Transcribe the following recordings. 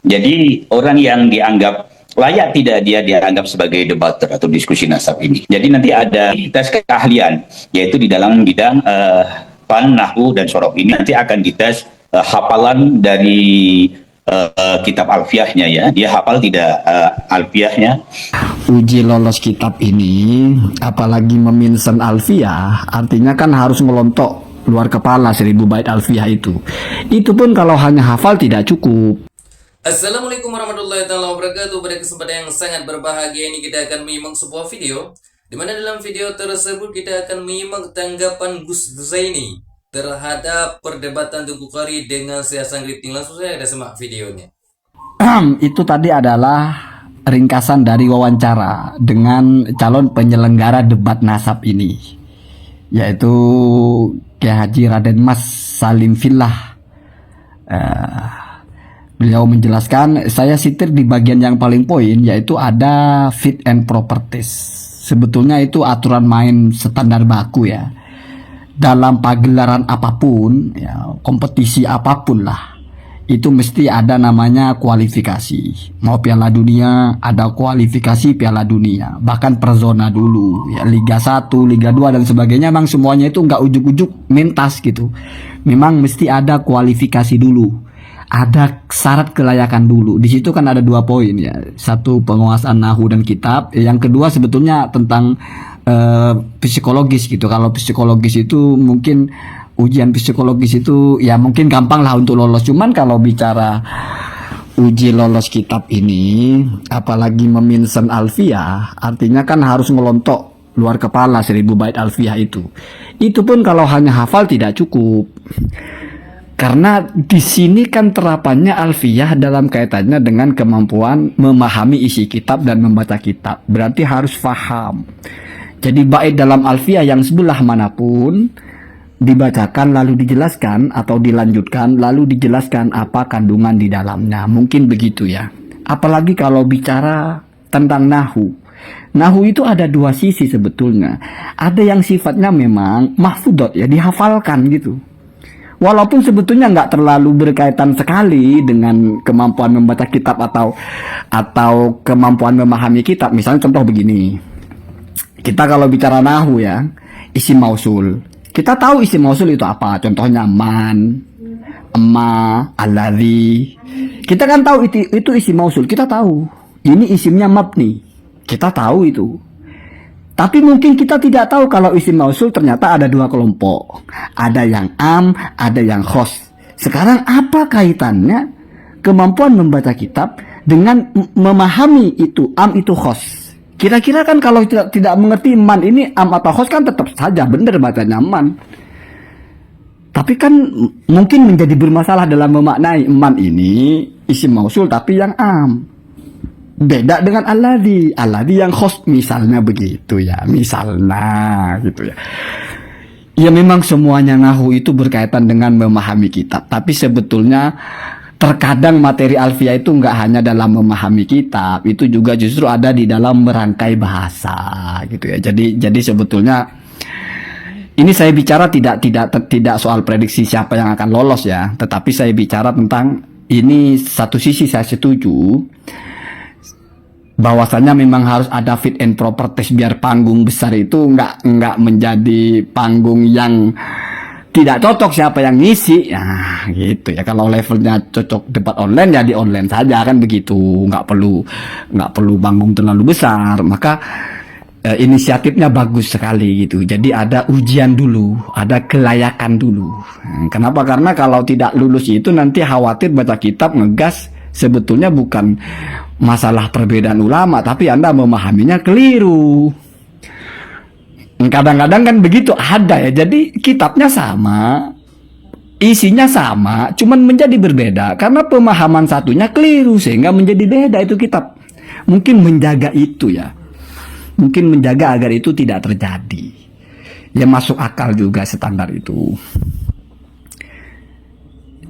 Jadi orang yang dianggap layak tidak dia dianggap sebagai debater atau diskusi nasab ini. Jadi nanti ada tes keahlian, yaitu di dalam bidang fan, nahwu, dan sorof ini nanti akan dites hafalan dari kitab alfiahnya ya. Dia hafal tidak alfiahnya. Uji lolos kitab ini, apalagi meminsen alfiah, artinya kan harus ngelontok luar kepala 1000 bait alfiah itu. Itu pun kalau hanya hafal tidak cukup. Assalamualaikum warahmatullahi wabarakatuh. Pada kesempatan yang sangat berbahagia ini kita akan menyimak sebuah video, di mana dalam video tersebut kita akan menyimak tanggapan Gus Zaini terhadap perdebatan Teuku Qari dengan Syekh Hasan Kriting. Langsung saya ada simak videonya. Itu tadi adalah ringkasan dari wawancara dengan calon penyelenggara debat nasab ini, yaitu Kiai Haji Raden Mas Salim Fillah. Beliau menjelaskan, saya sitir di bagian yang paling poin, yaitu ada fit and properties. Sebetulnya itu aturan main standar baku ya. Dalam pagelaran apapun, ya, kompetisi apapun lah, itu mesti ada namanya kualifikasi. Mau Piala Dunia, ada kualifikasi Piala Dunia. Bahkan per zona dulu, ya, Liga 1, Liga 2 dan sebagainya. Memang semuanya itu nggak ujuk-ujuk mentas gitu. Memang mesti ada kualifikasi dulu. Ada syarat kelayakan dulu. Di situ kan ada 2 poin ya. Satu, penguasaan nahwu dan kitab. Yang kedua sebetulnya tentang psikologis gitu. Kalau psikologis itu mungkin ujian psikologis itu ya mungkin gampang lah untuk lolos. Cuman kalau bicara uji lolos kitab ini, apalagi meminsen alfiah, artinya kan harus ngelontok luar kepala 1000 bait alfiah itu. Itu pun kalau hanya hafal tidak cukup. Karena di sini kan terapannya alfiah dalam kaitannya dengan kemampuan memahami isi kitab dan membaca kitab. Berarti harus faham. Jadi bait dalam alfiah yang sebelah manapun dibacakan lalu dijelaskan atau dilanjutkan lalu dijelaskan apa kandungan di dalamnya. Mungkin begitu ya. Apalagi kalau bicara tentang nahwu. Nahwu itu ada 2 sisi sebetulnya. Ada yang sifatnya memang mahfudot ya, dihafalkan gitu. Walaupun sebetulnya nggak terlalu berkaitan sekali dengan kemampuan membaca kitab atau kemampuan memahami kitab. Misalnya contoh begini, kita kalau bicara nahwu ya, isim mausul. Kita tahu isim mausul itu apa. Contohnya man, emma, alladzi. Kita kan tahu itu isim mausul. Kita tahu ini isimnya mabni. Kita tahu itu. Tapi mungkin kita tidak tahu kalau isim mausul ternyata ada 2 kelompok. Ada yang am, ada yang khos. Sekarang apa kaitannya kemampuan membaca kitab dengan memahami itu am itu khos? Kira-kira kan kalau tidak mengerti man ini am atau khos kan tetap saja benar bacanya man. Tapi kan mungkin menjadi bermasalah dalam memaknai man ini isim mausul tapi yang am. Beda dengan alladzi yang khos misalnya begitu ya, misalnya gitu ya. Ya memang semuanya nahwu itu berkaitan dengan memahami kitab, tapi sebetulnya terkadang materi alfiah itu nggak hanya dalam memahami kitab, itu juga justru ada di dalam merangkai bahasa gitu ya. Jadi sebetulnya ini saya bicara tidak soal prediksi siapa yang akan lolos ya, tetapi saya bicara tentang ini satu sisi saya setuju bahwasanya memang harus ada fit and properties biar panggung besar itu nggak menjadi panggung yang tidak cocok siapa yang ngisi ya gitu ya. Kalau levelnya cocok debat online ya di online saja kan begitu, nggak perlu panggung terlalu besar. Maka inisiatifnya bagus sekali gitu. Jadi ada ujian dulu, ada kelayakan dulu. Kenapa? Karena kalau tidak lulus itu nanti khawatir baca kitab ngegas. Sebetulnya bukan masalah perbedaan ulama, tapi Anda memahaminya keliru. Kadang-kadang kan begitu ada ya. Jadi kitabnya sama, isinya sama, cuman menjadi berbeda karena pemahaman satunya keliru sehingga menjadi beda itu kitab. Mungkin menjaga itu ya. Mungkin menjaga agar itu tidak terjadi. Ya masuk akal juga standar itu.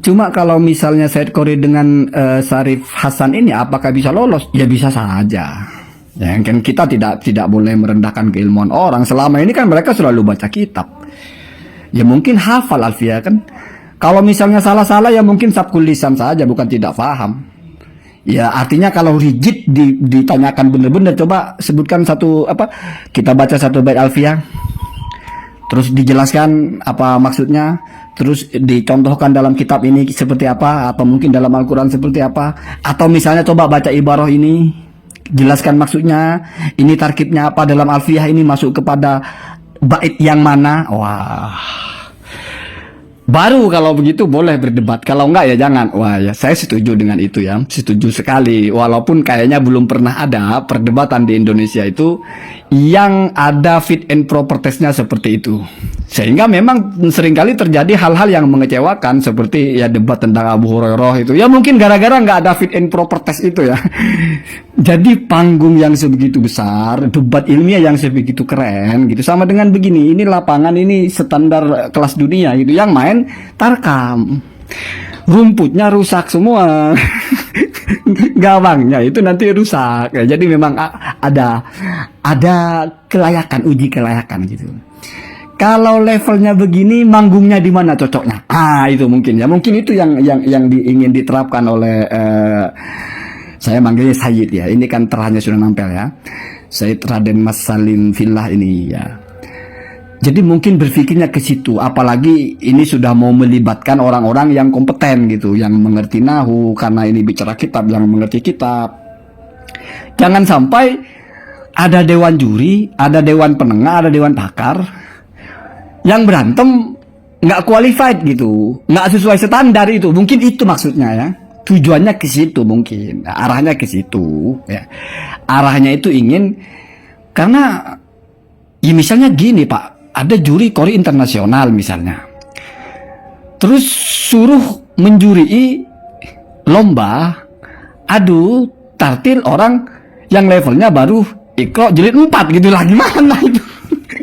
Cuma kalau misalnya Said Qori dengan Syarif Hasan ini apakah bisa lolos? Ya bisa saja. Ya kan kita tidak boleh merendahkan keilmuan orang. Selama ini kan mereka selalu baca kitab. Ya mungkin hafal alfiah kan. Kalau misalnya salah-salah ya mungkin sabkul lisan saja, bukan tidak paham. Ya artinya kalau rigid ditanyakan benar-benar, coba sebutkan satu apa, kita baca satu bait alfiah, terus dijelaskan apa maksudnya, terus dicontohkan dalam kitab ini seperti apa, atau mungkin dalam Al-Quran seperti apa, atau misalnya coba baca ibarah ini, jelaskan maksudnya, ini tarkibnya apa dalam alfiah ini, masuk kepada bait yang mana. Wah, baru kalau begitu boleh berdebat, kalau enggak ya jangan. Wah ya, saya setuju dengan itu ya, setuju sekali. Walaupun kayaknya belum pernah ada perdebatan di Indonesia itu yang ada fit and proper testnya seperti itu. Sehingga memang seringkali terjadi hal-hal yang mengecewakan, seperti ya debat tentang Abu Hurairah itu. Ya mungkin gara-gara nggak ada fit and proper test itu ya. Jadi panggung yang sebegitu besar, debat ilmiah yang sebegitu keren gitu. Sama dengan begini, ini lapangan ini standar kelas dunia gitu. Yang main tarkam, rumputnya rusak semua. Gawangnya itu nanti rusak ya. Jadi memang ada kelayakan, uji kelayakan gitu. Kalau levelnya begini, manggungnya di mana cocoknya? Itu mungkin ya, mungkin itu yang ingin diterapkan oleh saya manggilnya Sayyid ya. Ini kan terahnya sudah nampel ya, Sayyid Raden Mas Salim Fillah ini ya. Jadi mungkin berpikirnya ke situ, apalagi ini sudah mau melibatkan orang-orang yang kompeten gitu, yang mengerti nahu, karena ini bicara kitab, yang mengerti kitab. Jangan sampai ada dewan juri, ada dewan penengah, ada dewan pakar yang berantem nggak qualified gitu, nggak sesuai standar itu. Mungkin itu maksudnya ya, tujuannya ke situ, mungkin arahnya ke situ ya. Arahnya itu ingin, karena ya misalnya gini Pak, ada juri kori internasional misalnya, terus suruh menjurii lomba adu tartil orang yang levelnya baru Iqra jilid 4 gitu lah, gimana itu?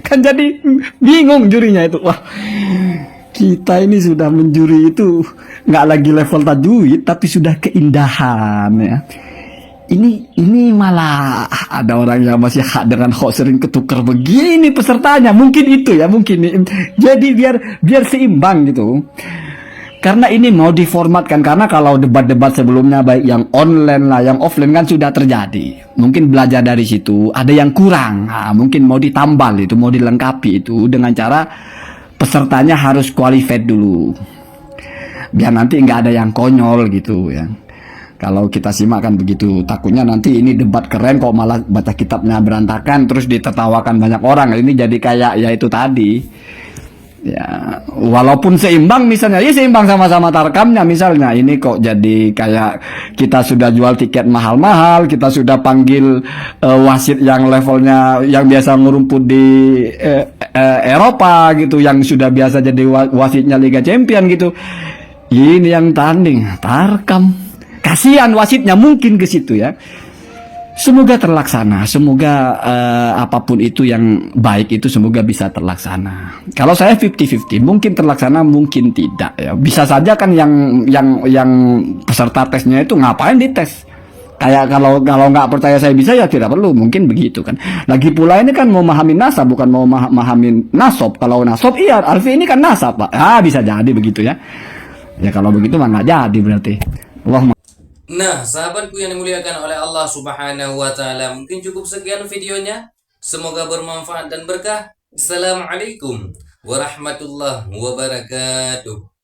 Kan jadi bingung jurinya itu. Wah, kita ini sudah menjuri itu nggak lagi level tajwid, tapi sudah keindahan ya. Ini malah ada orang yang masih hak dengan kok sering ketukar begini pesertanya. Mungkin itu ya, mungkin. Jadi biar seimbang gitu. Karena ini mau diformatkan, karena kalau debat-debat sebelumnya baik yang online lah, yang offline kan sudah terjadi. Mungkin belajar dari situ, ada yang kurang. Mungkin mau ditambal itu, mau dilengkapi itu dengan cara pesertanya harus qualified dulu. Biar nanti nggak ada yang konyol gitu ya. Kalau kita simak kan begitu, takutnya nanti ini debat keren kok malah baca kitabnya berantakan, terus ditertawakan banyak orang. Ini jadi kayak ya itu tadi. Ya, walaupun seimbang misalnya, ya seimbang sama-sama tarkamnya misalnya, ini kok jadi kayak kita sudah jual tiket mahal-mahal, kita sudah panggil wasit yang levelnya yang biasa ngerumput di Eropa gitu, yang sudah biasa jadi wasitnya Liga Champion gitu. Ini yang tanding tarkam, kasihan wasitnya, mungkin ke situ ya. Semoga terlaksana, semoga apapun itu yang baik itu semoga bisa terlaksana. Kalau saya 50-50, mungkin terlaksana, mungkin tidak ya. Bisa saja kan yang peserta tesnya itu ngapain dites? Kayak kalau nggak percaya saya bisa, ya tidak perlu, mungkin begitu kan. Lagi pula ini kan mau memahami nasab, bukan mau memahami nasob. Kalau nasob iya, Alfi ini kan nasab Pak. Bisa jadi begitu ya. Ya kalau begitu mah nggak jadi berarti. Allah. Nah, sahabatku yang dimuliakan oleh Allah Subhanahu wa Ta'ala, mungkin cukup sekian videonya. Semoga bermanfaat dan berkah. Assalamualaikum warahmatullahi wabarakatuh.